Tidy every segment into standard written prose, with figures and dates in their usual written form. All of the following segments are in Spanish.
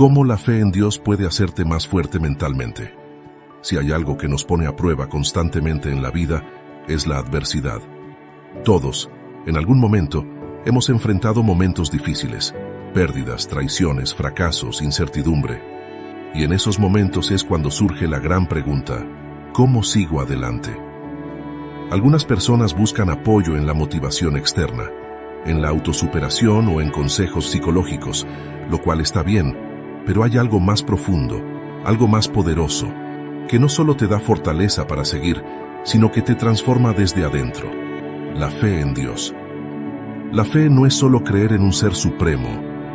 ¿Cómo la fe en Dios puede hacerte más fuerte mentalmente? Si hay algo que nos pone a prueba constantemente en la vida, es la adversidad. Todos, en algún momento, hemos enfrentado momentos difíciles, pérdidas, traiciones, fracasos, incertidumbre. Y en esos momentos es cuando surge la gran pregunta: ¿cómo sigo adelante? Algunas personas buscan apoyo en la motivación externa, en la autosuperación o en consejos psicológicos, lo cual está bien, pero hay algo más profundo, algo más poderoso, que no solo te da fortaleza para seguir, sino que te transforma desde adentro: la fe en Dios. La fe no es solo creer en un ser supremo,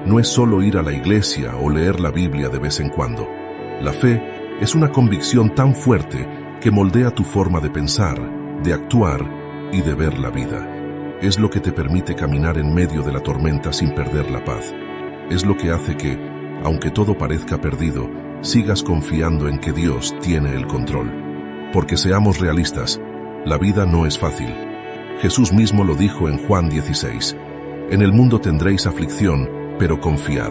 no es solo ir a la iglesia o leer la Biblia de vez en cuando. La fe es una convicción tan fuerte que moldea tu forma de pensar, de actuar y de ver la vida. Es lo que te permite caminar en medio de la tormenta sin perder la paz. Es lo que hace que, aunque todo parezca perdido, sigas confiando en que Dios tiene el control. Porque seamos realistas, la vida no es fácil. Jesús mismo lo dijo en Juan 16. En el mundo tendréis aflicción, pero confiad.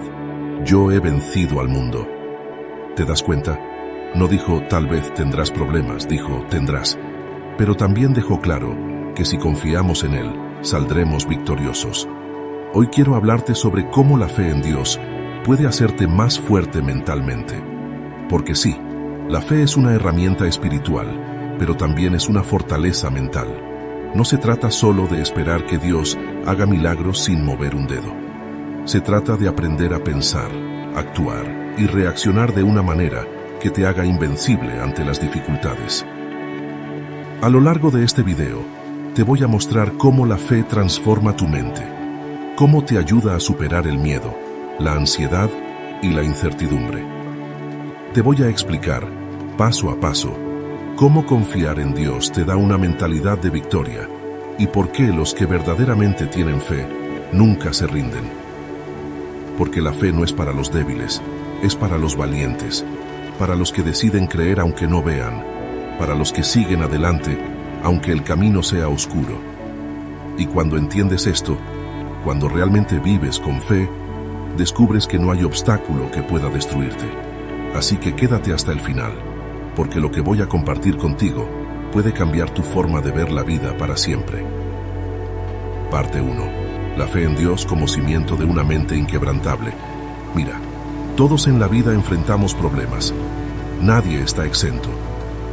Yo he vencido al mundo. ¿Te das cuenta? No dijo tal vez tendrás problemas, dijo tendrás. Pero también dejó claro que si confiamos en Él, saldremos victoriosos. Hoy quiero hablarte sobre cómo la fe en Dios puede hacerte más fuerte mentalmente. Porque sí, la fe es una herramienta espiritual, pero también es una fortaleza mental. No se trata solo de esperar que Dios haga milagros sin mover un dedo. Se trata de aprender a pensar, actuar y reaccionar de una manera que te haga invencible ante las dificultades. A lo largo de este video, te voy a mostrar cómo la fe transforma tu mente, cómo te ayuda a superar el miedo, la ansiedad y la incertidumbre. Te voy a explicar, paso a paso, cómo confiar en Dios te da una mentalidad de victoria y por qué los que verdaderamente tienen fe nunca se rinden. Porque la fe no es para los débiles, es para los valientes, para los que deciden creer aunque no vean, para los que siguen adelante aunque el camino sea oscuro. Y cuando entiendes esto, cuando realmente vives con fe, descubres que no hay obstáculo que pueda destruirte. Así que quédate hasta el final, porque lo que voy a compartir contigo puede cambiar tu forma de ver la vida para siempre. Parte 1. La fe en Dios como cimiento de una mente inquebrantable. Mira, todos en la vida enfrentamos problemas. Nadie está exento.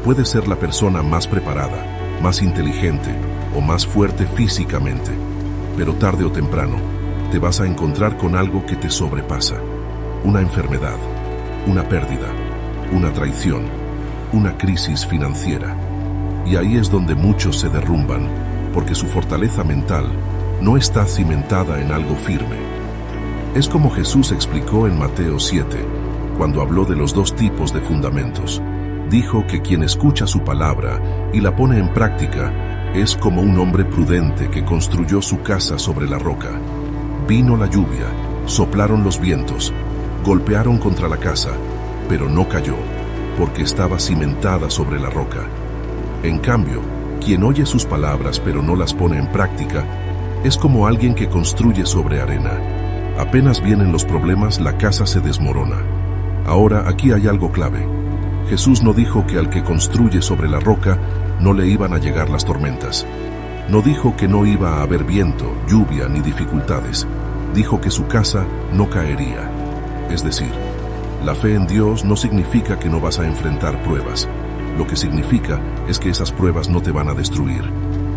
Puedes ser la persona más preparada, más inteligente o más fuerte físicamente, pero tarde o temprano te vas a encontrar con algo que te sobrepasa. Una enfermedad, una pérdida, una traición, una crisis financiera. Y ahí es donde muchos se derrumban, porque su fortaleza mental no está cimentada en algo firme. Es como Jesús explicó en Mateo 7, cuando habló de los dos tipos de fundamentos. Dijo que quien escucha su palabra y la pone en práctica es como un hombre prudente que construyó su casa sobre la roca. Vino la lluvia, soplaron los vientos, golpearon contra la casa, pero no cayó, porque estaba cimentada sobre la roca. En cambio, quien oye sus palabras pero no las pone en práctica, es como alguien que construye sobre arena. Apenas vienen los problemas, la casa se desmorona. Ahora, aquí hay algo clave. Jesús no dijo que al que construye sobre la roca no le iban a llegar las tormentas. No dijo que no iba a haber viento, lluvia ni dificultades. Dijo que su casa no caería. Es decir, la fe en Dios no significa que no vas a enfrentar pruebas. Lo que significa es que esas pruebas no te van a destruir,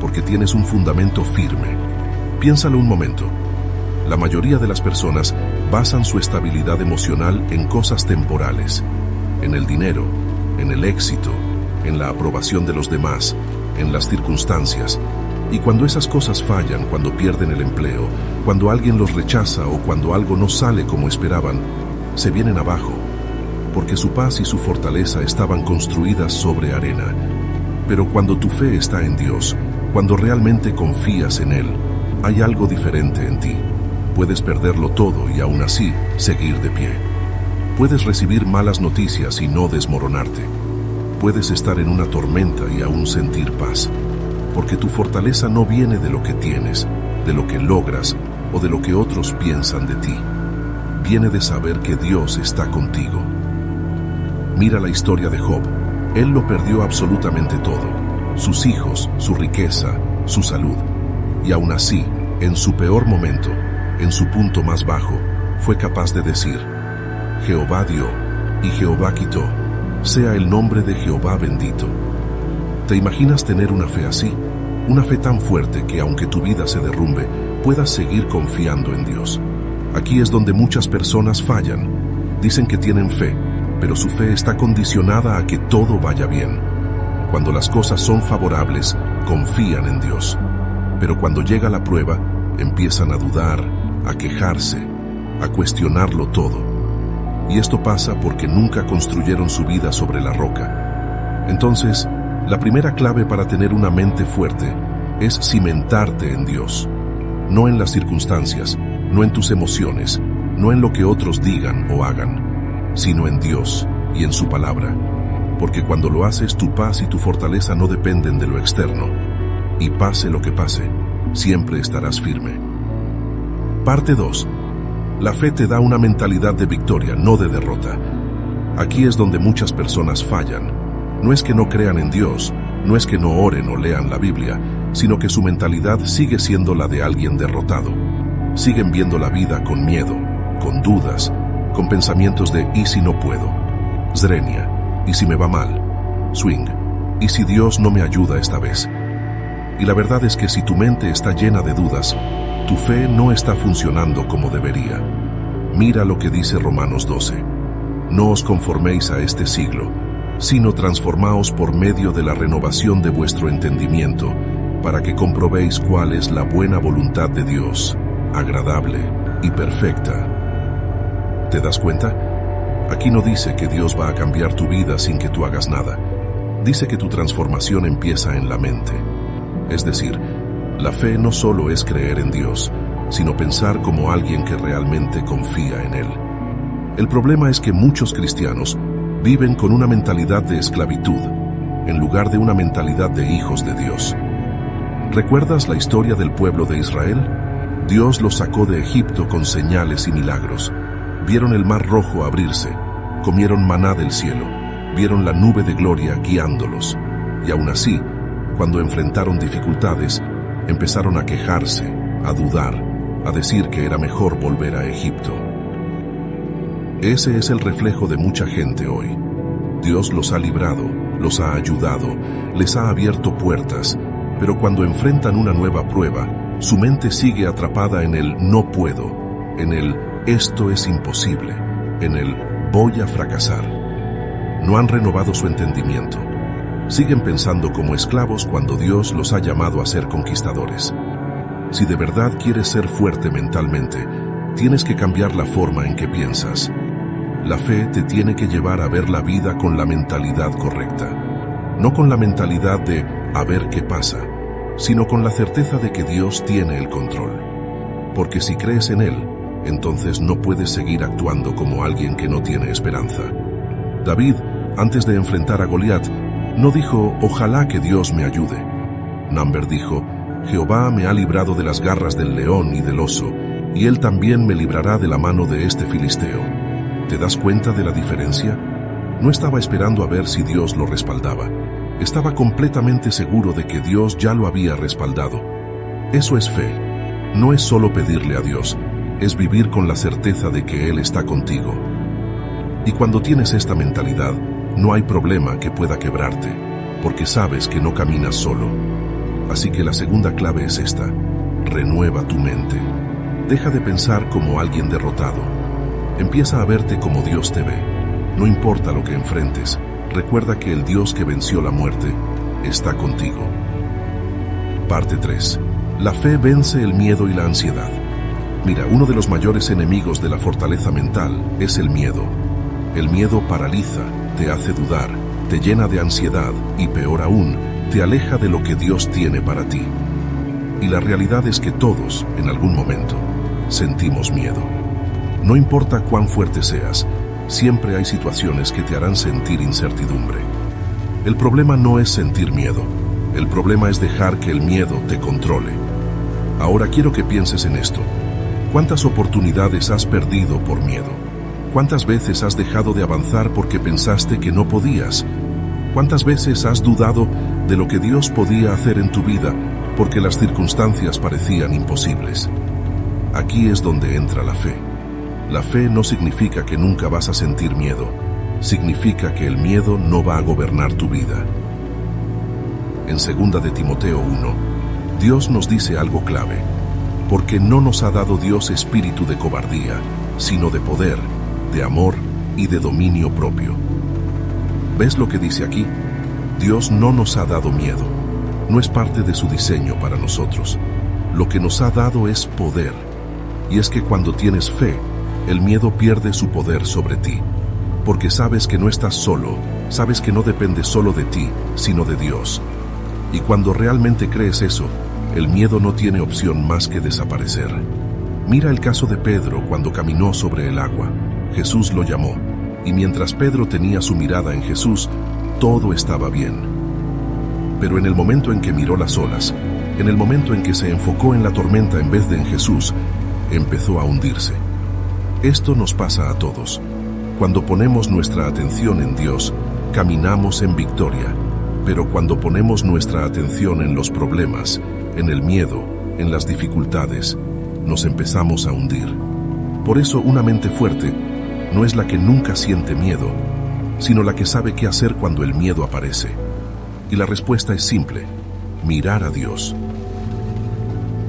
porque tienes un fundamento firme. Piénsalo un momento. La mayoría de las personas basan su estabilidad emocional en cosas temporales, en el dinero, en el éxito, en la aprobación de los demás, en las circunstancias. Y cuando esas cosas fallan, cuando pierden el empleo, cuando alguien los rechaza o cuando algo no sale como esperaban, se vienen abajo, porque su paz y su fortaleza estaban construidas sobre arena. Pero cuando tu fe está en Dios, cuando realmente confías en Él, hay algo diferente en ti. Puedes perderlo todo y aún así seguir de pie. Puedes recibir malas noticias y no desmoronarte. Puedes estar en una tormenta y aún sentir paz, porque tu fortaleza no viene de lo que tienes, de lo que logras o de lo que otros piensan de ti. viene de saber que Dios está contigo. Mira la historia de Job. Él lo perdió absolutamente todo: sus hijos, su riqueza, su salud. Y aún así, en su peor momento, en su punto más bajo, fue capaz de decir: Jehová dio y Jehová quitó, sea el nombre de Jehová bendito. ¿Te imaginas tener una fe así? Una fe tan fuerte que aunque tu vida se derrumbe, puedas seguir confiando en Dios. Aquí es donde muchas personas fallan. Dicen que tienen fe, pero su fe está condicionada a que todo vaya bien. Cuando las cosas son favorables, confían en Dios. Pero cuando llega la prueba, empiezan a dudar, a quejarse, a cuestionarlo todo. Y esto pasa porque nunca construyeron su vida sobre la roca. Entonces, la primera clave para tener una mente fuerte es cimentarte en Dios. No en las circunstancias, no en tus emociones, no en lo que otros digan o hagan, sino en Dios y en su palabra. Porque cuando lo haces, tu paz y tu fortaleza no dependen de lo externo. Y pase lo que pase, siempre estarás firme. Parte 2. La fe te da una mentalidad de victoria, no de derrota. Aquí es donde muchas personas fallan. No es que no crean en Dios, no es que no oren o lean la Biblia, sino que su mentalidad sigue siendo la de alguien derrotado. Siguen viendo la vida con miedo, con dudas, con pensamientos de ¿y si no puedo? Zrenia, ¿y si me va mal? Swing, ¿y si Dios no me ayuda esta vez? Y la verdad es que si tu mente está llena de dudas, tu fe no está funcionando como debería. Mira lo que dice Romanos 12. No os conforméis a este siglo, sino transformaos por medio de la renovación de vuestro entendimiento, para que comprobéis cuál es la buena voluntad de Dios, agradable y perfecta. ¿Te das cuenta? Aquí no dice que Dios va a cambiar tu vida sin que tú hagas nada. Dice que tu transformación empieza en la mente. Es decir, la fe no solo es creer en Dios, sino pensar como alguien que realmente confía en Él. El problema es que muchos cristianos viven con una mentalidad de esclavitud, en lugar de una mentalidad de hijos de Dios. ¿Recuerdas la historia del pueblo de Israel? Dios los sacó de Egipto con señales y milagros. Vieron el mar rojo abrirse, comieron maná del cielo, vieron la nube de gloria guiándolos. Y aún así, cuando enfrentaron dificultades, empezaron a quejarse, a dudar, a decir que era mejor volver a Egipto. Ese es el reflejo de mucha gente hoy. Dios los ha librado, los ha ayudado, les ha abierto puertas, pero cuando enfrentan una nueva prueba, su mente sigue atrapada en el no puedo, en el esto es imposible, en el voy a fracasar. No han renovado su entendimiento. Siguen pensando como esclavos cuando Dios los ha llamado a ser conquistadores. Si de verdad quieres ser fuerte mentalmente, tienes que cambiar la forma en que piensas. La fe te tiene que llevar a ver la vida con la mentalidad correcta. No con la mentalidad de a ver qué pasa, sino con la certeza de que Dios tiene el control. Porque si crees en Él, entonces no puedes seguir actuando como alguien que no tiene esperanza. David, antes de enfrentar a Goliat, no dijo, ojalá que Dios me ayude. Number dijo, Jehová me ha librado de las garras del león y del oso, y Él también me librará de la mano de este filisteo. ¿Te das cuenta de la diferencia? No estaba esperando a ver si Dios lo respaldaba. Estaba completamente seguro de que Dios ya lo había respaldado. Eso es fe. No es solo pedirle a Dios, es vivir con la certeza de que Él está contigo. Y cuando tienes esta mentalidad, no hay problema que pueda quebrarte, porque sabes que no caminas solo. Así que la segunda clave es esta: renueva tu mente. Deja de pensar como alguien derrotado. Empieza a verte como Dios te ve. No importa lo que enfrentes, recuerda que el Dios que venció la muerte está contigo. Parte 3. La fe vence el miedo y la ansiedad. Mira, uno de los mayores enemigos de la fortaleza mental es el miedo. El miedo paraliza, te hace dudar, te llena de ansiedad y, peor aún, te aleja de lo que Dios tiene para ti. Y la realidad es que todos, en algún momento, sentimos miedo. No importa cuán fuerte seas, siempre hay situaciones que te harán sentir incertidumbre. El problema no es sentir miedo, el problema es dejar que el miedo te controle. Ahora quiero que pienses en esto. ¿Cuántas oportunidades has perdido por miedo? ¿Cuántas veces has dejado de avanzar porque pensaste que no podías? ¿Cuántas veces has dudado de lo que Dios podía hacer en tu vida porque las circunstancias parecían imposibles? Aquí es donde entra la fe. La fe no significa que nunca vas a sentir miedo, significa que el miedo no va a gobernar tu vida. En 2 de Timoteo 1, Dios nos dice algo clave, porque no nos ha dado Dios espíritu de cobardía, sino de poder, de amor y de dominio propio. ¿Ves lo que dice aquí? Dios no nos ha dado miedo, no es parte de su diseño para nosotros. Lo que nos ha dado es poder, y es que cuando tienes fe, el miedo pierde su poder sobre ti, porque sabes que no estás solo, sabes que no depende solo de ti, sino de Dios. Y cuando realmente crees eso, el miedo no tiene opción más que desaparecer. Mira el caso de Pedro cuando caminó sobre el agua. Jesús lo llamó, y mientras Pedro tenía su mirada en Jesús, todo estaba bien. Pero en el momento en que miró las olas, en el momento en que se enfocó en la tormenta en vez de en Jesús, empezó a hundirse. Esto nos pasa a todos. Cuando ponemos nuestra atención en Dios, caminamos en victoria. Pero cuando ponemos nuestra atención en los problemas, en el miedo, en las dificultades, nos empezamos a hundir. Por eso una mente fuerte no es la que nunca siente miedo, sino la que sabe qué hacer cuando el miedo aparece. Y la respuesta es simple: mirar a Dios.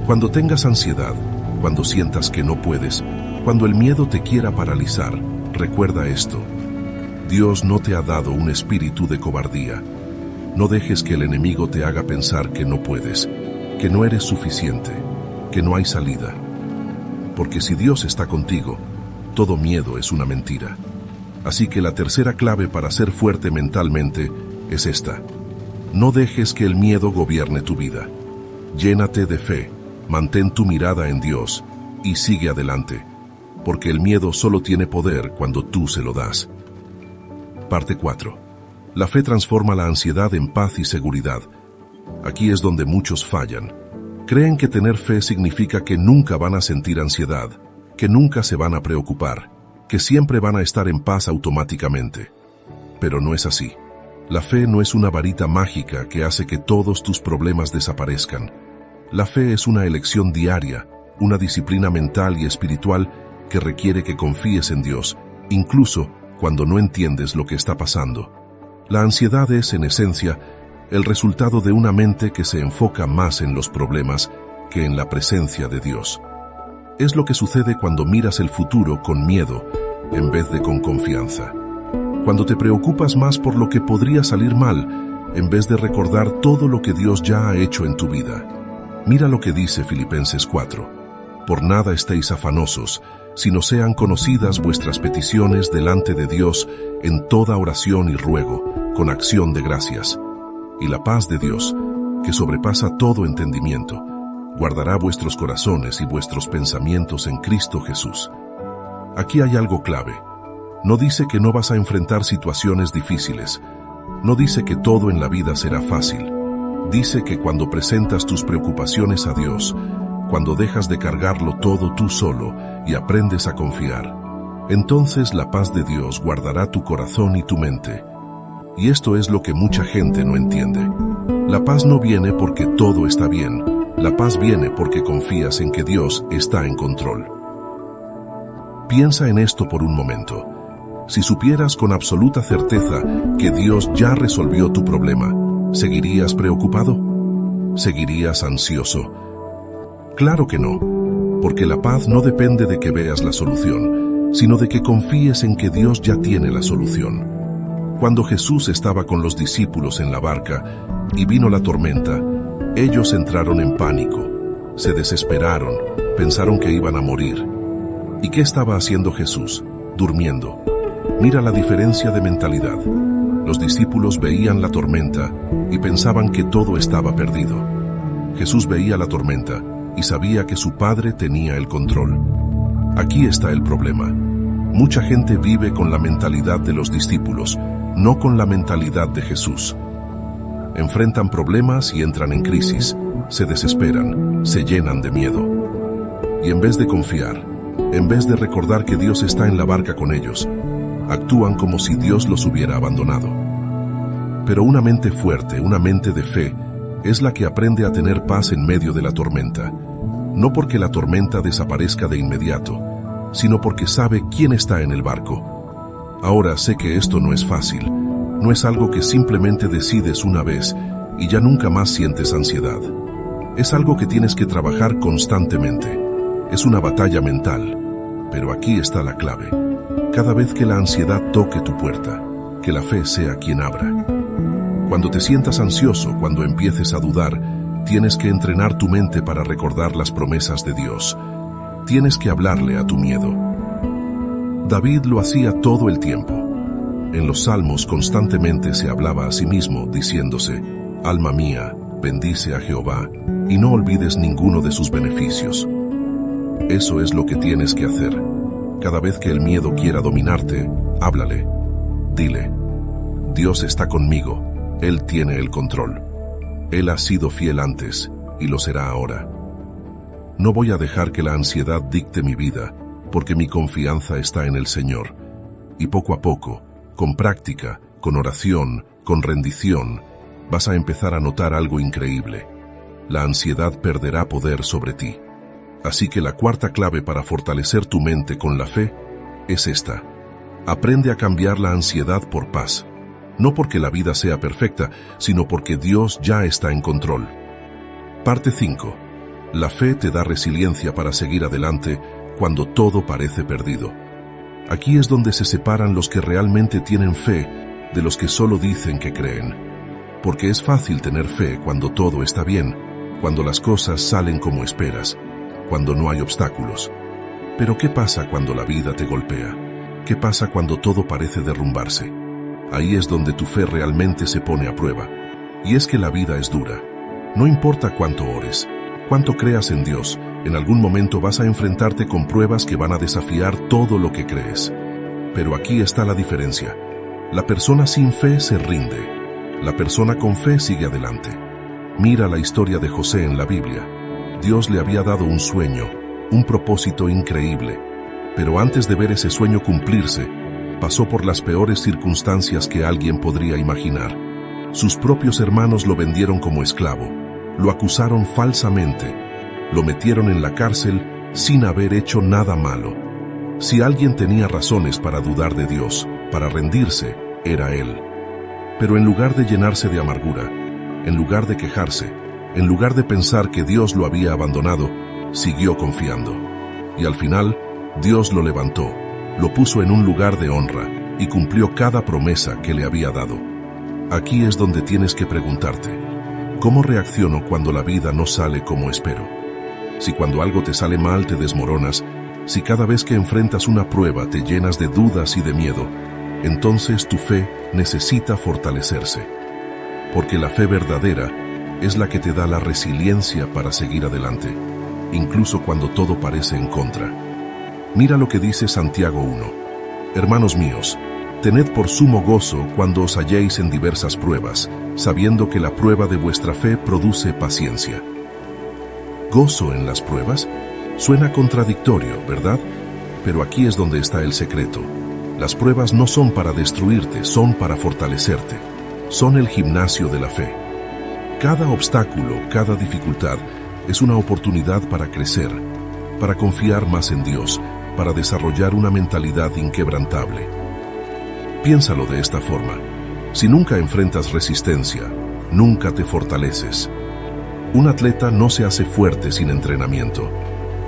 Cuando tengas ansiedad, cuando sientas que no puedes, cuando el miedo te quiera paralizar, recuerda esto: Dios no te ha dado un espíritu de cobardía. No dejes que el enemigo te haga pensar que no puedes, que no eres suficiente, que no hay salida. Porque si Dios está contigo, todo miedo es una mentira. Así que la tercera clave para ser fuerte mentalmente es esta: no dejes que el miedo gobierne tu vida. Llénate de fe, mantén tu mirada en Dios y sigue adelante, porque el miedo solo tiene poder cuando tú se lo das. Parte 4. La fe transforma la ansiedad en paz y seguridad. Aquí es donde muchos fallan. Creen que tener fe significa que nunca van a sentir ansiedad, que nunca se van a preocupar, que siempre van a estar en paz automáticamente. Pero no es así. La fe no es una varita mágica que hace que todos tus problemas desaparezcan. La fe es una elección diaria, una disciplina mental y espiritual que requiere que confíes en Dios, incluso cuando no entiendes lo que está pasando. La ansiedad es, en esencia, el resultado de una mente que se enfoca más en los problemas que en la presencia de Dios. Es lo que sucede cuando miras el futuro con miedo en vez de con confianza. Cuando te preocupas más por lo que podría salir mal en vez de recordar todo lo que Dios ya ha hecho en tu vida. Mira lo que dice Filipenses 4. Por nada estéis afanosos, sino sean conocidas vuestras peticiones delante de Dios en toda oración y ruego, con acción de gracias. Y la paz de Dios, que sobrepasa todo entendimiento, guardará vuestros corazones y vuestros pensamientos en Cristo Jesús. Aquí hay algo clave. No dice que no vas a enfrentar situaciones difíciles. No dice que todo en la vida será fácil. Dice que cuando presentas tus preocupaciones a Dios, cuando dejas de cargarlo todo tú solo y aprendes a confiar, entonces la paz de Dios guardará tu corazón y tu mente. Y esto es lo que mucha gente no entiende. La paz no viene porque todo está bien. La paz viene porque confías en que Dios está en control. Piensa en esto por un momento. Si supieras con absoluta certeza que Dios ya resolvió tu problema, ¿seguirías preocupado? ¿Seguirías ansioso? Claro que no, porque la paz no depende de que veas la solución, sino de que confíes en que Dios ya tiene la solución. Cuando Jesús estaba con los discípulos en la barca y vino la tormenta, ellos entraron en pánico, se desesperaron, pensaron que iban a morir. ¿Y qué estaba haciendo Jesús? Durmiendo. Mira la diferencia de mentalidad. Los discípulos veían la tormenta y pensaban que todo estaba perdido. Jesús veía la tormenta y sabía que su Padre tenía el control. Aquí está el problema. Mucha gente vive con la mentalidad de los discípulos, no con la mentalidad de Jesús. Enfrentan problemas y entran en crisis, se desesperan, se llenan de miedo. Y en vez de confiar, en vez de recordar que Dios está en la barca con ellos, actúan como si Dios los hubiera abandonado. Pero una mente fuerte, una mente de fe, es la que aprende a tener paz en medio de la tormenta. No porque la tormenta desaparezca de inmediato, sino porque sabe quién está en el barco. Ahora sé que esto no es fácil. No es algo que simplemente decides una vez y ya nunca más sientes ansiedad. Es algo que tienes que trabajar constantemente. Es una batalla mental. Pero aquí está la clave. Cada vez que la ansiedad toque tu puerta, que la fe sea quien abra. Cuando te sientas ansioso, cuando empieces a dudar, tienes que entrenar tu mente para recordar las promesas de Dios. Tienes que hablarle a tu miedo. David lo hacía todo el tiempo. En los salmos constantemente se hablaba a sí mismo, diciéndose: alma mía, bendice a Jehová, y no olvides ninguno de sus beneficios. Eso es lo que tienes que hacer. Cada vez que el miedo quiera dominarte, háblale. Dile: Dios está conmigo, Él tiene el control. Él ha sido fiel antes, y lo será ahora. No voy a dejar que la ansiedad dicte mi vida, porque mi confianza está en el Señor. Y poco a poco, con práctica, con oración, con rendición, vas a empezar a notar algo increíble. La ansiedad perderá poder sobre ti. Así que la cuarta clave para fortalecer tu mente con la fe es esta. Aprende a cambiar la ansiedad por paz. No porque la vida sea perfecta, sino porque Dios ya está en control. Parte 5. La fe te da resiliencia para seguir adelante cuando todo parece perdido. Aquí es donde se separan los que realmente tienen fe de los que solo dicen que creen. Porque es fácil tener fe cuando todo está bien, cuando las cosas salen como esperas, cuando no hay obstáculos. Pero ¿qué pasa cuando la vida te golpea? ¿Qué pasa cuando todo parece derrumbarse? Ahí es donde tu fe realmente se pone a prueba. Y es que la vida es dura. No importa cuánto ores, cuánto creas en Dios, en algún momento vas a enfrentarte con pruebas que van a desafiar todo lo que crees. Pero aquí está la diferencia. La persona sin fe se rinde. La persona con fe sigue adelante. Mira la historia de José en la Biblia. Dios le había dado un sueño, un propósito increíble. Pero antes de ver ese sueño cumplirse, pasó por las peores circunstancias que alguien podría imaginar. Sus propios hermanos lo vendieron como esclavo, lo acusaron falsamente, lo metieron en la cárcel sin haber hecho nada malo. Si alguien tenía razones para dudar de Dios, para rendirse, era él. Pero en lugar de llenarse de amargura, en lugar de quejarse, en lugar de pensar que Dios lo había abandonado, siguió confiando. Y al final, Dios lo levantó, lo puso en un lugar de honra y cumplió cada promesa que le había dado. Aquí es donde tienes que preguntarte: ¿cómo reacciono cuando la vida no sale como espero? Si cuando algo te sale mal te desmoronas, si cada vez que enfrentas una prueba te llenas de dudas y de miedo, entonces tu fe necesita fortalecerse. Porque la fe verdadera es la que te da la resiliencia para seguir adelante, incluso cuando todo parece en contra. Mira lo que dice Santiago 1. Hermanos míos, tened por sumo gozo cuando os halléis en diversas pruebas, sabiendo que la prueba de vuestra fe produce paciencia. ¿Gozo en las pruebas? Suena contradictorio, ¿verdad? Pero aquí es donde está el secreto. Las pruebas no son para destruirte, son para fortalecerte. Son el gimnasio de la fe. Cada obstáculo, cada dificultad, es una oportunidad para crecer, para confiar más en Dios, para desarrollar una mentalidad inquebrantable. Piénsalo de esta forma. Si nunca enfrentas resistencia, nunca te fortaleces. Un atleta no se hace fuerte sin entrenamiento.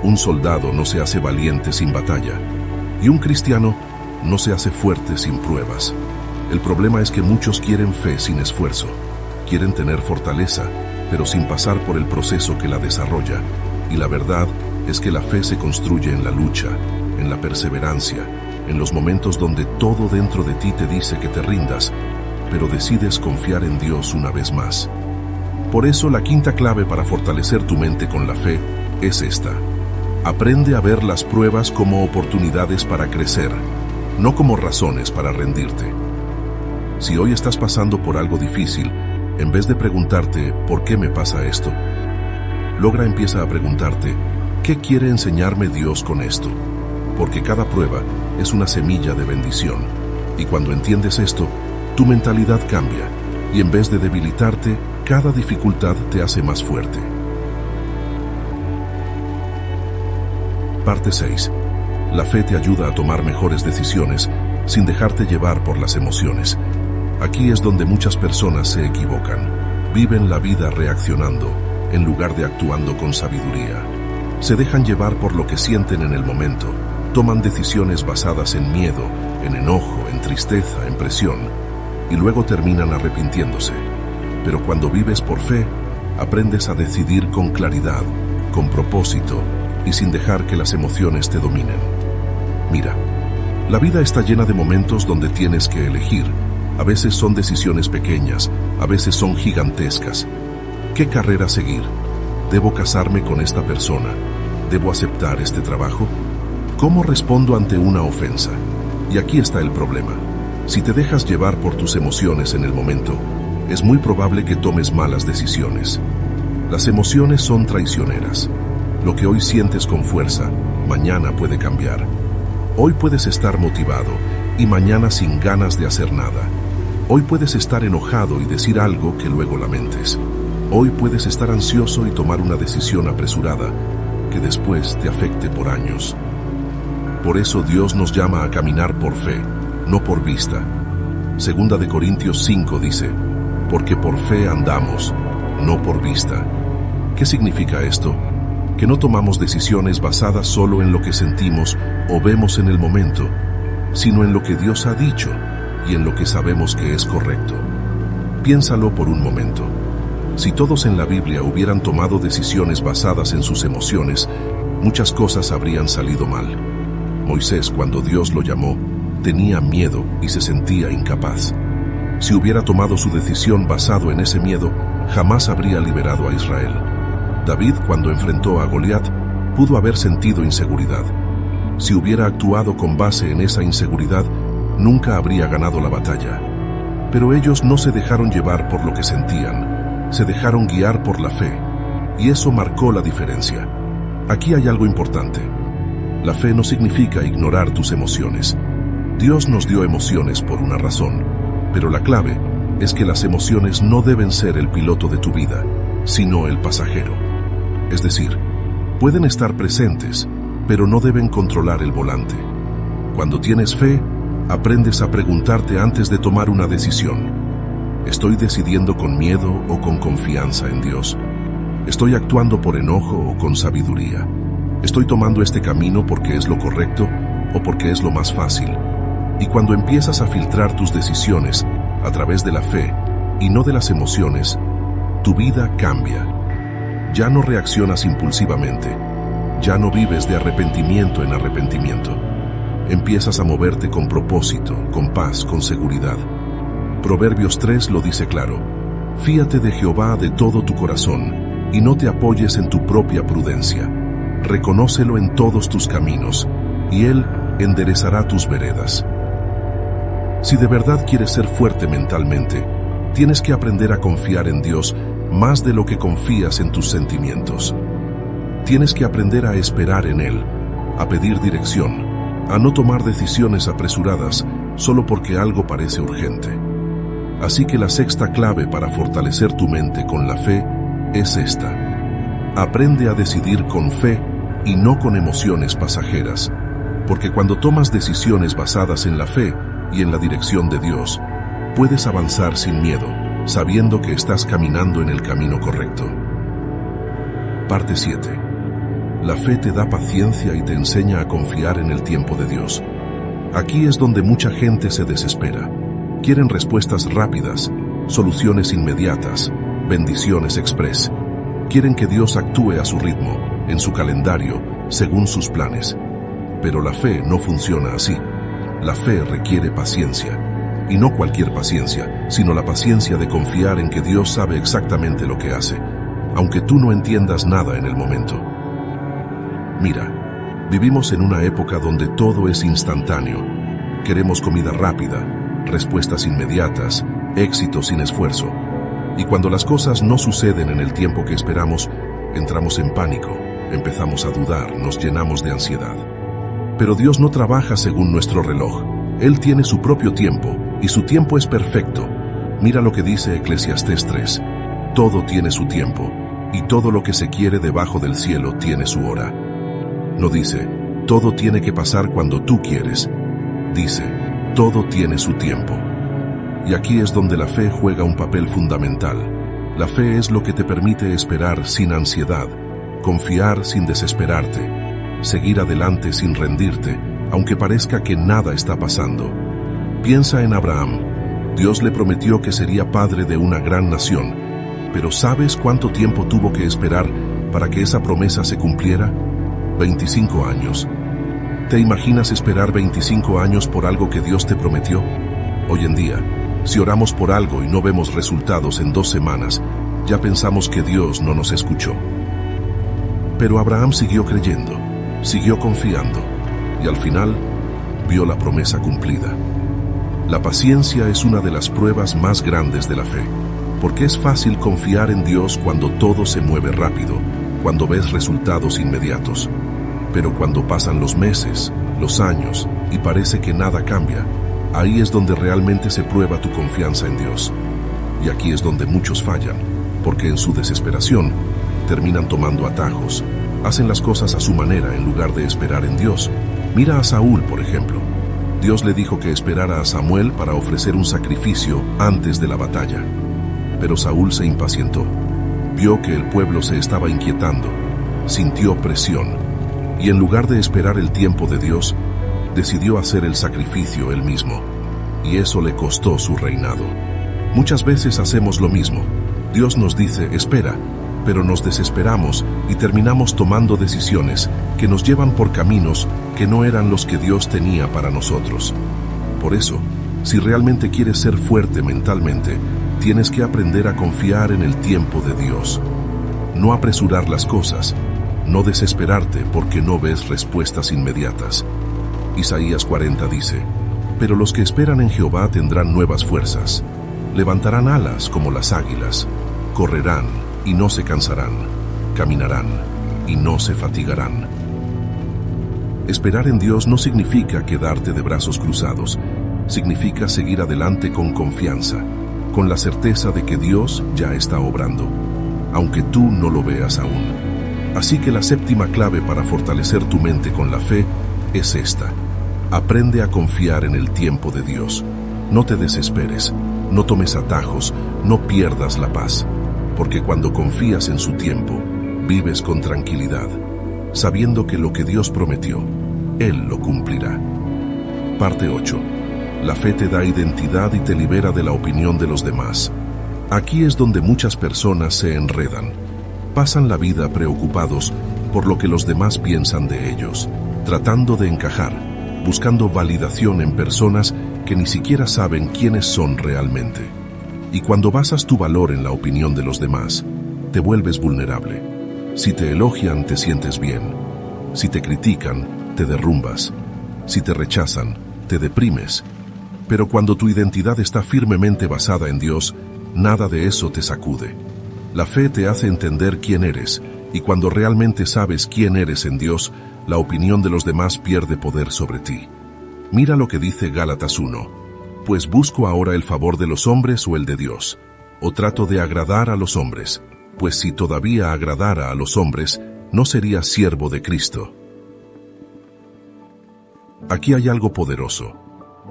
Un soldado no se hace valiente sin batalla. Y un cristiano no se hace fuerte sin pruebas. El problema es que muchos quieren fe sin esfuerzo. Quieren tener fortaleza, pero sin pasar por el proceso que la desarrolla. Y la verdad es que la fe se construye en la lucha, en la perseverancia, en los momentos donde todo dentro de ti te dice que te rindas, pero decides confiar en Dios una vez más. Por eso la quinta clave para fortalecer tu mente con la fe es esta. Aprende a ver las pruebas como oportunidades para crecer, no como razones para rendirte. Si hoy estás pasando por algo difícil, en vez de preguntarte ¿por qué me pasa esto?, empieza a preguntarte ¿Qué quiere enseñarme Dios con esto? Porque cada prueba es una semilla de bendición. Y cuando entiendes esto, tu mentalidad cambia y en vez de debilitarte, cada dificultad te hace más fuerte. Parte 6. La fe te ayuda a tomar mejores decisiones sin dejarte llevar por las emociones. Aquí es donde muchas personas se equivocan. Viven la vida reaccionando en lugar de actuando con sabiduría. Se dejan llevar por lo que sienten en el momento. Toman decisiones basadas en miedo, en enojo, en tristeza, en presión, y luego terminan arrepintiéndose. Pero cuando vives por fe, aprendes a decidir con claridad, con propósito y sin dejar que las emociones te dominen. Mira, la vida está llena de momentos donde tienes que elegir. A veces son decisiones pequeñas, a veces son gigantescas. ¿Qué carrera seguir? ¿Debo casarme con esta persona? ¿Debo aceptar este trabajo? ¿Cómo respondo ante una ofensa? Y aquí está el problema. Si te dejas llevar por tus emociones en el momento, es muy probable que tomes malas decisiones. Las emociones son traicioneras. Lo que hoy sientes con fuerza, mañana puede cambiar. Hoy puedes estar motivado y mañana sin ganas de hacer nada. Hoy puedes estar enojado y decir algo que luego lamentes. Hoy puedes estar ansioso y tomar una decisión apresurada que después te afecte por años. Por eso Dios nos llama a caminar por fe, no por vista. Segunda de Corintios 5 dice, porque por fe andamos, no por vista. ¿Qué significa esto? Que no tomamos decisiones basadas solo en lo que sentimos o vemos en el momento, sino en lo que Dios ha dicho y en lo que sabemos que es correcto. Piénsalo por un momento. Si todos en la Biblia hubieran tomado decisiones basadas en sus emociones, muchas cosas habrían salido mal. Moisés, cuando Dios lo llamó, tenía miedo y se sentía incapaz. Si hubiera tomado su decisión basado en ese miedo, jamás habría liberado a Israel. David, cuando enfrentó a Goliat, pudo haber sentido inseguridad. Si hubiera actuado con base en esa inseguridad, nunca habría ganado la batalla. Pero ellos no se dejaron llevar por lo que sentían, se dejaron guiar por la fe, y eso marcó la diferencia. Aquí hay algo importante. La fe no significa ignorar tus emociones. Dios nos dio emociones por una razón, pero la clave es que las emociones no deben ser el piloto de tu vida, sino el pasajero. Es decir, pueden estar presentes, pero no deben controlar el volante. Cuando tienes fe, aprendes a preguntarte antes de tomar una decisión. ¿Estoy decidiendo con miedo o con confianza en Dios? ¿Estoy actuando por enojo o con sabiduría? ¿Estoy tomando este camino porque es lo correcto o porque es lo más fácil? Y cuando empiezas a filtrar tus decisiones a través de la fe y no de las emociones, tu vida cambia. Ya no reaccionas impulsivamente, ya no vives de arrepentimiento en arrepentimiento. Empiezas a moverte con propósito, con paz, con seguridad. Proverbios 3 lo dice claro: fíate de Jehová de todo tu corazón y no te apoyes en tu propia prudencia. Reconócelo en todos tus caminos, y Él enderezará tus veredas. Si de verdad quieres ser fuerte mentalmente, tienes que aprender a confiar en Dios más de lo que confías en tus sentimientos. Tienes que aprender a esperar en Él, a pedir dirección, a no tomar decisiones apresuradas solo porque algo parece urgente. Así que la sexta clave para fortalecer tu mente con la fe es esta: aprende a decidir con fe y no con emociones pasajeras, porque cuando tomas decisiones basadas en la fe y en la dirección de Dios, puedes avanzar sin miedo, sabiendo que estás caminando en el camino correcto. Parte 7. La fe te da paciencia y te enseña a confiar en el tiempo de Dios. Aquí es donde mucha gente se desespera. Quieren respuestas rápidas, soluciones inmediatas, bendiciones express. Quieren que Dios actúe a su ritmo, en su calendario, según sus planes. Pero la fe no funciona así. La fe requiere paciencia. Y no cualquier paciencia, sino la paciencia de confiar en que Dios sabe exactamente lo que hace, aunque tú no entiendas nada en el momento. Mira, vivimos en una época donde todo es instantáneo. Queremos comida rápida, respuestas inmediatas, éxito sin esfuerzo. Y cuando las cosas no suceden en el tiempo que esperamos, entramos en pánico, empezamos a dudar, nos llenamos de ansiedad. Pero Dios no trabaja según nuestro reloj. Él tiene su propio tiempo, y su tiempo es perfecto. Mira lo que dice Eclesiastés 3. Todo tiene su tiempo, y todo lo que se quiere debajo del cielo tiene su hora. No dice, todo tiene que pasar cuando tú quieres. Dice, todo tiene su tiempo. Y aquí es donde la fe juega un papel fundamental. La fe es lo que te permite esperar sin ansiedad, confiar sin desesperarte, seguir adelante sin rendirte, aunque parezca que nada está pasando. Piensa en Abraham. Dios le prometió que sería padre de una gran nación, pero ¿sabes cuánto tiempo tuvo que esperar para que esa promesa se cumpliera? 25 años. ¿Te imaginas esperar 25 años por algo que Dios te prometió? Hoy en día, si oramos por algo y no vemos resultados en 2 semanas, ya pensamos que Dios no nos escuchó. Pero Abraham siguió creyendo, siguió confiando, y al final vio la promesa cumplida. La paciencia es una de las pruebas más grandes de la fe, porque es fácil confiar en Dios cuando todo se mueve rápido, cuando ves resultados inmediatos. Pero cuando pasan los meses, los años, y parece que nada cambia, ahí es donde realmente se prueba tu confianza en Dios. Y aquí es donde muchos fallan, porque en su desesperación terminan tomando atajos, hacen las cosas a su manera en lugar de esperar en Dios. Mira a Saúl, por ejemplo. Dios le dijo que esperara a Samuel para ofrecer un sacrificio antes de la batalla. Pero Saúl se impacientó. Vio que el pueblo se estaba inquietando, sintió presión, y en lugar de esperar el tiempo de Dios, decidió hacer el sacrificio él mismo, y eso le costó su reinado. Muchas veces hacemos lo mismo. Dios nos dice, espera, pero nos desesperamos y terminamos tomando decisiones que nos llevan por caminos que no eran los que Dios tenía para nosotros. Por eso, si realmente quieres ser fuerte mentalmente, tienes que aprender a confiar en el tiempo de Dios. No apresurar las cosas, no desesperarte porque no ves respuestas inmediatas. Isaías 40 dice, pero los que esperan en Jehová tendrán nuevas fuerzas, levantarán alas como las águilas, correrán y no se cansarán, caminarán y no se fatigarán. Esperar en Dios no significa quedarte de brazos cruzados, significa seguir adelante con confianza, con la certeza de que Dios ya está obrando, aunque tú no lo veas aún. Así que la séptima clave para fortalecer tu mente con la fe es esta. Aprende a confiar en el tiempo de Dios. No te desesperes, no tomes atajos, no pierdas la paz, porque cuando confías en su tiempo, vives con tranquilidad, sabiendo que lo que Dios prometió, Él lo cumplirá. Parte 8. La fe te da identidad y te libera de la opinión de los demás. Aquí es donde muchas personas se enredan. Pasan la vida preocupados por lo que los demás piensan de ellos, tratando de encajar, buscando validación en personas que ni siquiera saben quiénes son realmente. Y cuando basas tu valor en la opinión de los demás, te vuelves vulnerable. Si te elogian, te sientes bien. Si te critican, te derrumbas. Si te rechazan, te deprimes. Pero cuando tu identidad está firmemente basada en Dios, nada de eso te sacude. La fe te hace entender quién eres, y cuando realmente sabes quién eres en Dios, la opinión de los demás pierde poder sobre ti. Mira lo que dice Gálatas 1. Pues busco ahora el favor de los hombres o el de Dios, o trato de agradar a los hombres, pues si todavía agradara a los hombres, no sería siervo de Cristo. Aquí hay algo poderoso.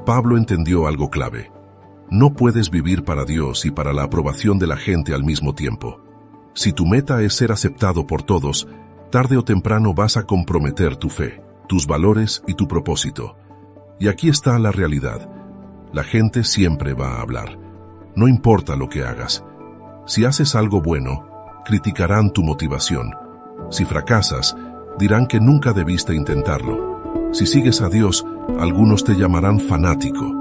Pablo entendió algo clave. No puedes vivir para Dios y para la aprobación de la gente al mismo tiempo. Si tu meta es ser aceptado por todos, tarde o temprano vas a comprometer tu fe, tus valores y tu propósito. Y aquí está la realidad. La gente siempre va a hablar. No importa lo que hagas. Si haces algo bueno, criticarán tu motivación. Si fracasas, dirán que nunca debiste intentarlo. Si sigues a Dios, algunos te llamarán fanático.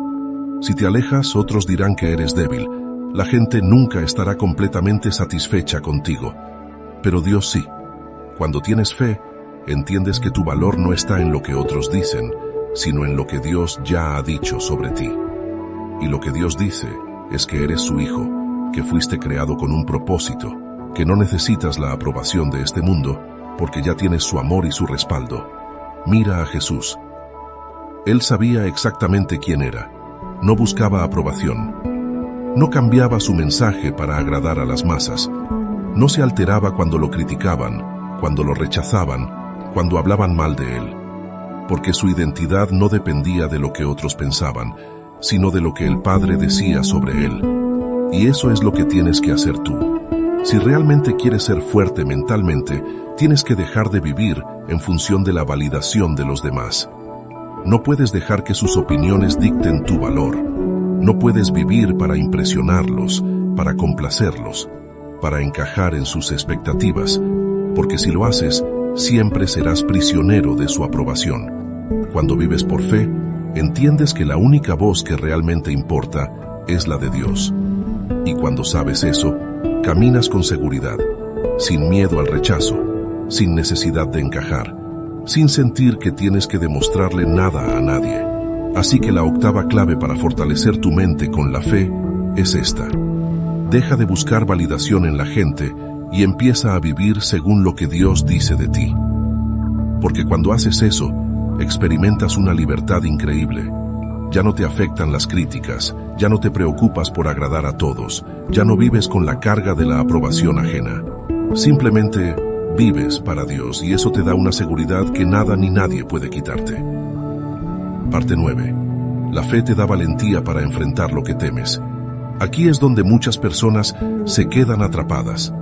Si te alejas, otros dirán que eres débil. La gente nunca estará completamente satisfecha contigo. Pero Dios sí. Cuando tienes fe, entiendes que tu valor no está en lo que otros dicen, sino en lo que Dios ya ha dicho sobre ti. Y lo que Dios dice es que eres su hijo, que fuiste creado con un propósito, que no necesitas la aprobación de este mundo, porque ya tienes su amor y su respaldo. Mira a Jesús. Él sabía exactamente quién era. No buscaba aprobación. No cambiaba su mensaje para agradar a las masas. No se alteraba cuando lo criticaban, cuando lo rechazaban, cuando hablaban mal de él. Porque su identidad no dependía de lo que otros pensaban, sino de lo que el Padre decía sobre él. Y eso es lo que tienes que hacer tú. Si realmente quieres ser fuerte mentalmente, tienes que dejar de vivir en función de la validación de los demás. No puedes dejar que sus opiniones dicten tu valor. No puedes vivir para impresionarlos, para complacerlos, para encajar en sus expectativas, porque si lo haces, siempre serás prisionero de su aprobación. Cuando vives por fe, entiendes que la única voz que realmente importa es la de Dios. Y cuando sabes eso, caminas con seguridad, sin miedo al rechazo, sin necesidad de encajar, sin sentir que tienes que demostrarle nada a nadie. Así que la octava clave para fortalecer tu mente con la fe es esta. Deja de buscar validación en la gente y empieza a vivir según lo que Dios dice de ti. Porque cuando haces eso, experimentas una libertad increíble. Ya no te afectan las críticas, ya no te preocupas por agradar a todos, ya no vives con la carga de la aprobación ajena. Simplemente vives para Dios y eso te da una seguridad que nada ni nadie puede quitarte. Parte 9. La fe te da valentía para enfrentar lo que temes. Aquí es donde muchas personas se quedan atrapadas.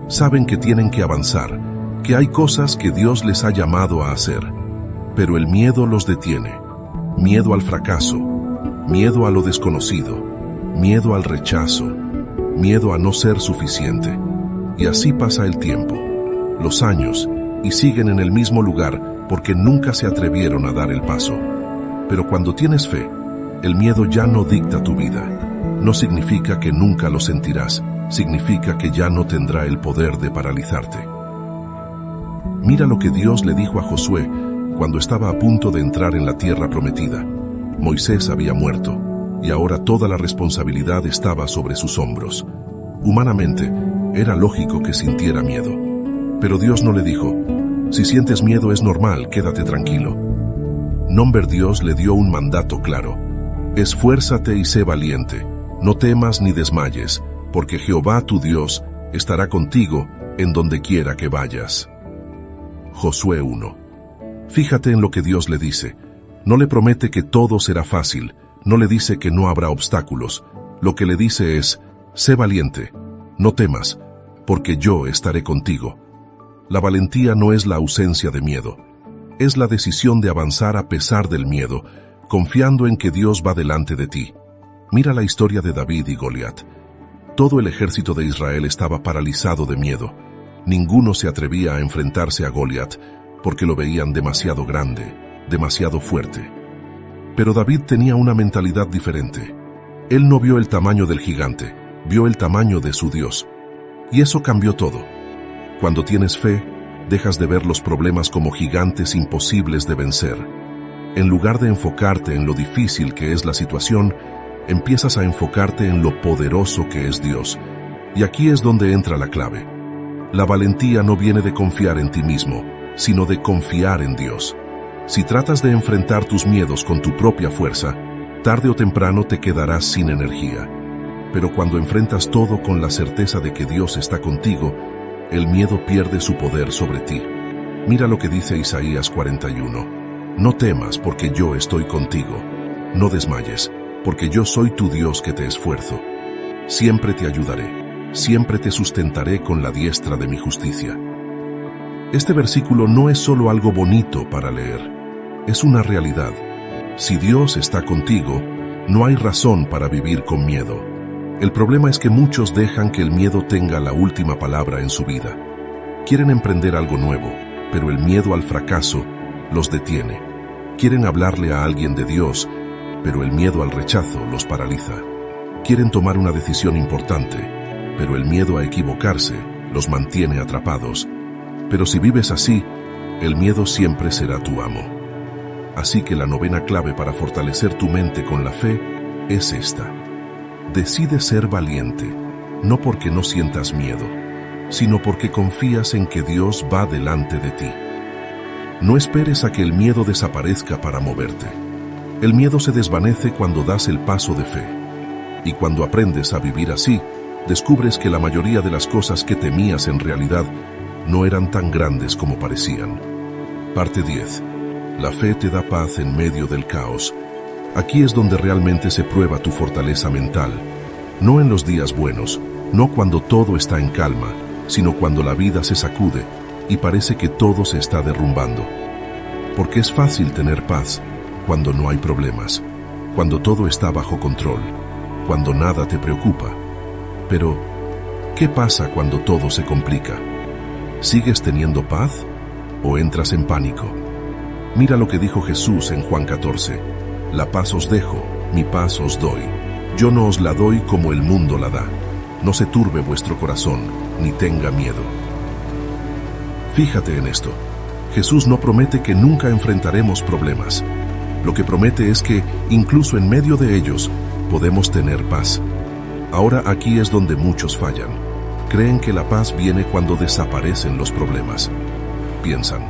Saben que tienen que avanzar, que hay cosas que Dios les ha llamado a hacer, pero el miedo los detiene. Miedo al fracaso, miedo a lo desconocido, miedo al rechazo, miedo a no ser suficiente. Y así pasa el tiempo, los años, y siguen en el mismo lugar porque nunca se atrevieron a dar el paso. Pero cuando tienes fe, el miedo ya no dicta tu vida. No significa que nunca lo sentirás, significa que ya no tendrá el poder de paralizarte. Mira lo que Dios le dijo a Josué cuando estaba a punto de entrar en la tierra prometida. Moisés había muerto, y ahora toda la responsabilidad estaba sobre sus hombros. Humanamente, era lógico que sintiera miedo. Pero Dios no le dijo, si sientes miedo es normal, quédate tranquilo. Dios le dio un mandato claro. Esfuérzate y sé valiente, no temas ni desmayes, porque Jehová tu Dios estará contigo en donde quiera que vayas. Josué 1. Fíjate en lo que Dios le dice. No le promete que todo será fácil, no le dice que no habrá obstáculos. Lo que le dice es, sé valiente, no temas, porque yo estaré contigo. La valentía no es la ausencia de miedo, es la decisión de avanzar a pesar del miedo, confiando en que Dios va delante de ti. Mira la historia de David y Goliat. Todo el ejército de Israel estaba paralizado de miedo. Ninguno se atrevía a enfrentarse a Goliat, porque lo veían demasiado grande, demasiado fuerte. Pero David tenía una mentalidad diferente. Él no vio el tamaño del gigante, vio el tamaño de su Dios. Y eso cambió todo. Cuando tienes fe, dejas de ver los problemas como gigantes imposibles de vencer. En lugar de enfocarte en lo difícil que es la situación, empiezas a enfocarte en lo poderoso que es Dios. Y aquí es donde entra la clave. La valentía no viene de confiar en ti mismo, sino de confiar en Dios. Si tratas de enfrentar tus miedos con tu propia fuerza, tarde o temprano te quedarás sin energía. Pero cuando enfrentas todo con la certeza de que Dios está contigo, el miedo pierde su poder sobre ti. Mira lo que dice Isaías 41. No temas, porque yo estoy contigo. No desmayes, porque yo soy tu Dios que te esfuerzo. Siempre te ayudaré, siempre te sustentaré con la diestra de mi justicia. Este versículo no es solo algo bonito para leer, es una realidad. Si Dios está contigo, no hay razón para vivir con miedo. El problema es que muchos dejan que el miedo tenga la última palabra en su vida. Quieren emprender algo nuevo, pero el miedo al fracaso los detiene. Quieren hablarle a alguien de Dios, pero el miedo al rechazo los paraliza. Quieren tomar una decisión importante, pero el miedo a equivocarse los mantiene atrapados. Pero si vives así, el miedo siempre será tu amo. Así que la novena clave para fortalecer tu mente con la fe es esta. Decide ser valiente, no porque no sientas miedo, sino porque confías en que Dios va delante de ti. No esperes a que el miedo desaparezca para moverte. El miedo se desvanece cuando das el paso de fe. Y cuando aprendes a vivir así, descubres que la mayoría de las cosas que temías en realidad no eran tan grandes como parecían. Parte 10. La fe te da paz en medio del caos. Aquí es donde realmente se prueba tu fortaleza mental. No en los días buenos, no cuando todo está en calma, sino cuando la vida se sacude y parece que todo se está derrumbando. Porque es fácil tener paz cuando no hay problemas, cuando todo está bajo control, cuando nada te preocupa. Pero, ¿qué pasa cuando todo se complica? ¿Sigues teniendo paz o entras en pánico? Mira lo que dijo Jesús en Juan 14. La paz os dejo, mi paz os doy. Yo no os la doy como el mundo la da. No se turbe vuestro corazón, ni tenga miedo. Fíjate en esto. Jesús no promete que nunca enfrentaremos problemas. Lo que promete es que, incluso en medio de ellos, podemos tener paz. Ahora aquí es donde muchos fallan. Creen que la paz viene cuando desaparecen los problemas. Piensan,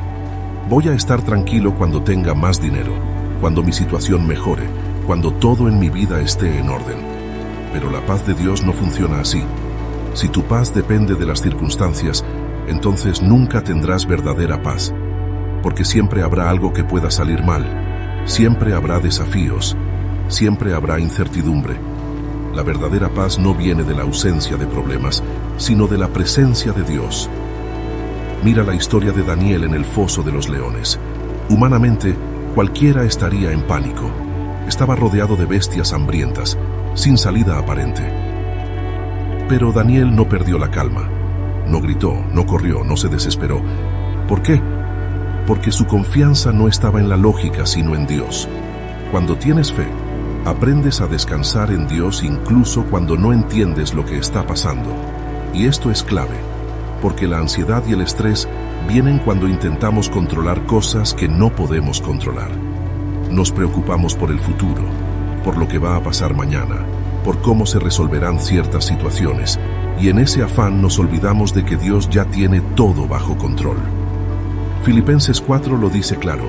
voy a estar tranquilo cuando tenga más dinero, cuando mi situación mejore, cuando todo en mi vida esté en orden. Pero la paz de Dios no funciona así. Si tu paz depende de las circunstancias, entonces nunca tendrás verdadera paz, porque siempre habrá algo que pueda salir mal, siempre habrá desafíos, siempre habrá incertidumbre. La verdadera paz no viene de la ausencia de problemas, sino de la presencia de Dios. Mira la historia de Daniel en el foso de los leones. Humanamente, cualquiera estaría en pánico. Estaba rodeado de bestias hambrientas, sin salida aparente. Pero Daniel no perdió la calma. No gritó, no corrió, no se desesperó. ¿Por qué? Porque su confianza no estaba en la lógica, sino en Dios. Cuando tienes fe, aprendes a descansar en Dios incluso cuando no entiendes lo que está pasando. Y esto es clave, porque la ansiedad y el estrés vienen cuando intentamos controlar cosas que no podemos controlar. Nos preocupamos por el futuro, por lo que va a pasar mañana, por cómo se resolverán ciertas situaciones, y en ese afán nos olvidamos de que Dios ya tiene todo bajo control. Filipenses 4 lo dice claro: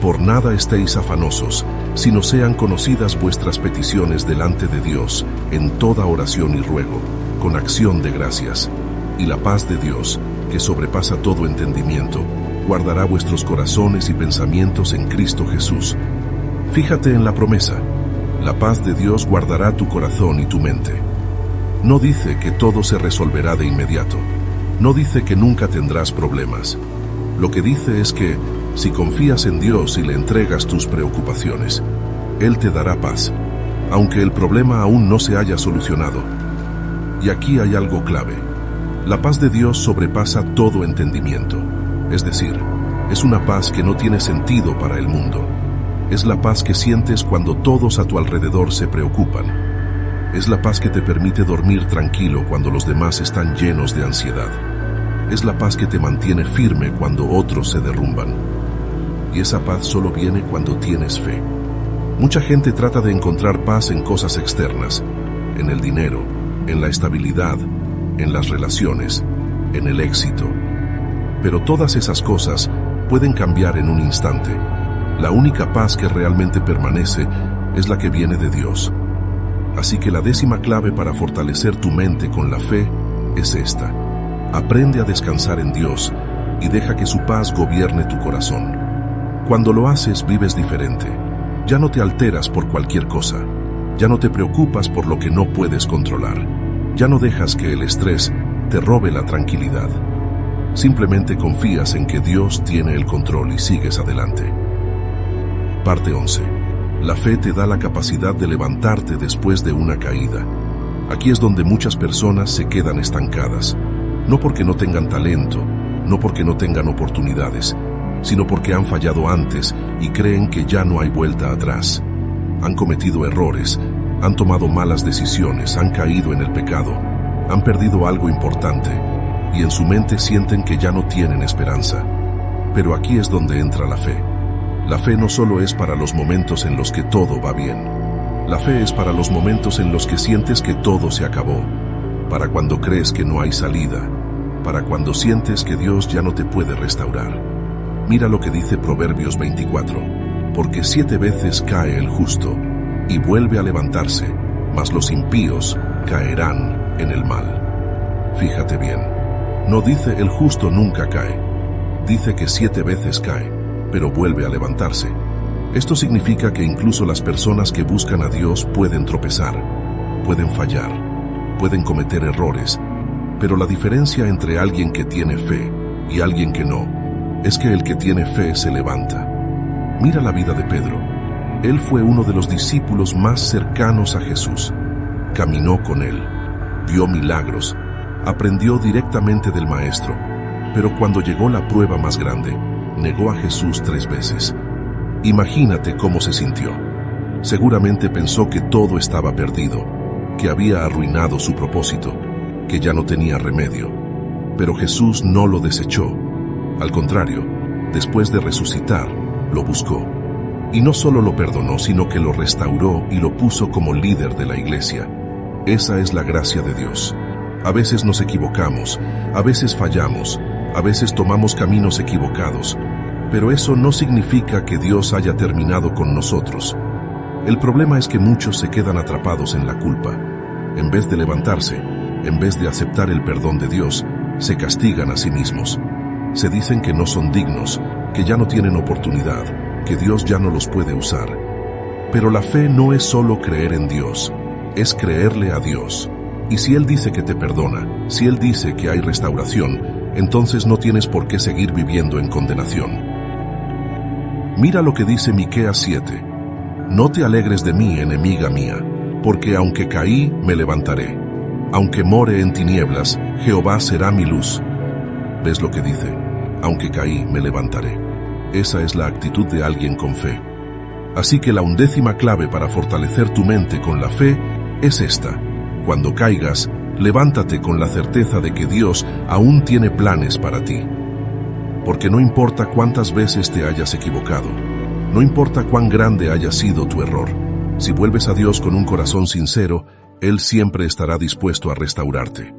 por nada estéis afanosos, sino sean conocidas vuestras peticiones delante de Dios, en toda oración y ruego, con acción de gracias. Y la paz de Dios, que sobrepasa todo entendimiento, guardará vuestros corazones y pensamientos en Cristo Jesús. Fíjate en la promesa: la paz de Dios guardará tu corazón y tu mente. No dice que todo se resolverá de inmediato. No dice que nunca tendrás problemas. Lo que dice es que, si confías en Dios y le entregas tus preocupaciones, Él te dará paz, aunque el problema aún no se haya solucionado. Y aquí hay algo clave. La paz de Dios sobrepasa todo entendimiento. Es decir, es una paz que no tiene sentido para el mundo. Es la paz que sientes cuando todos a tu alrededor se preocupan. Es la paz que te permite dormir tranquilo cuando los demás están llenos de ansiedad. Es la paz que te mantiene firme cuando otros se derrumban. Y esa paz solo viene cuando tienes fe. Mucha gente trata de encontrar paz en cosas externas, en el dinero, en la estabilidad, en las relaciones, en el éxito. Pero todas esas cosas pueden cambiar en un instante. La única paz que realmente permanece es la que viene de Dios. Así que la 10ª clave para fortalecer tu mente con la fe es esta: aprende a descansar en Dios y deja que su paz gobierne tu corazón. Cuando lo haces, vives diferente. Ya no te alteras por cualquier cosa. Ya no te preocupas por lo que no puedes controlar. Ya no dejas que el estrés te robe la tranquilidad. Simplemente confías en que Dios tiene el control y sigues adelante. Parte 11. La fe te da la capacidad de levantarte después de una caída. Aquí es donde muchas personas se quedan estancadas. No porque no tengan talento, no porque no tengan oportunidades, sino porque han fallado antes y creen que ya no hay vuelta atrás. Han cometido errores, han tomado malas decisiones, han caído en el pecado, han perdido algo importante y en su mente sienten que ya no tienen esperanza. Pero aquí es donde entra la fe. La fe no solo es para los momentos en los que todo va bien. La fe es para los momentos en los que sientes que todo se acabó, para cuando crees que no hay salida, para cuando sientes que Dios ya no te puede restaurar. Mira lo que dice Proverbios 24, porque 7 veces cae el justo y vuelve a levantarse, mas los impíos caerán en el mal. Fíjate bien, no dice el justo nunca cae, dice que 7 veces cae, pero vuelve a levantarse. Esto significa que incluso las personas que buscan a Dios pueden tropezar, pueden fallar, pueden cometer errores, pero la diferencia entre alguien que tiene fe y alguien que no, es que el que tiene fe se levanta. Mira la vida de Pedro. Él fue uno de los discípulos más cercanos a Jesús. Caminó con él, vio milagros, aprendió directamente del Maestro, pero cuando llegó la prueba más grande, negó a Jesús 3 veces. Imagínate cómo se sintió. Seguramente pensó que todo estaba perdido, que había arruinado su propósito, que ya no tenía remedio. Pero Jesús no lo desechó. Al contrario, después de resucitar, lo buscó. Y no solo lo perdonó, sino que lo restauró y lo puso como líder de la iglesia. Esa es la gracia de Dios. A veces nos equivocamos, a veces fallamos, a veces tomamos caminos equivocados, pero eso no significa que Dios haya terminado con nosotros. El problema es que muchos se quedan atrapados en la culpa. En vez de levantarse, en vez de aceptar el perdón de Dios, se castigan a sí mismos. Se dicen que no son dignos, que ya no tienen oportunidad, que Dios ya no los puede usar. Pero la fe no es solo creer en Dios, es creerle a Dios. Y si Él dice que te perdona, si Él dice que hay restauración, entonces no tienes por qué seguir viviendo en condenación. Mira lo que dice Miqueas 7. No te alegres de mí, enemiga mía, porque aunque caí, me levantaré. Aunque more en tinieblas, Jehová será mi luz. ¿Ves lo que dice? Aunque caí, me levantaré. Esa es la actitud de alguien con fe. Así que la 11ª clave para fortalecer tu mente con la fe es esta. Cuando caigas, levántate con la certeza de que Dios aún tiene planes para ti. Porque no importa cuántas veces te hayas equivocado, no importa cuán grande haya sido tu error, si vuelves a Dios con un corazón sincero, Él siempre estará dispuesto a restaurarte.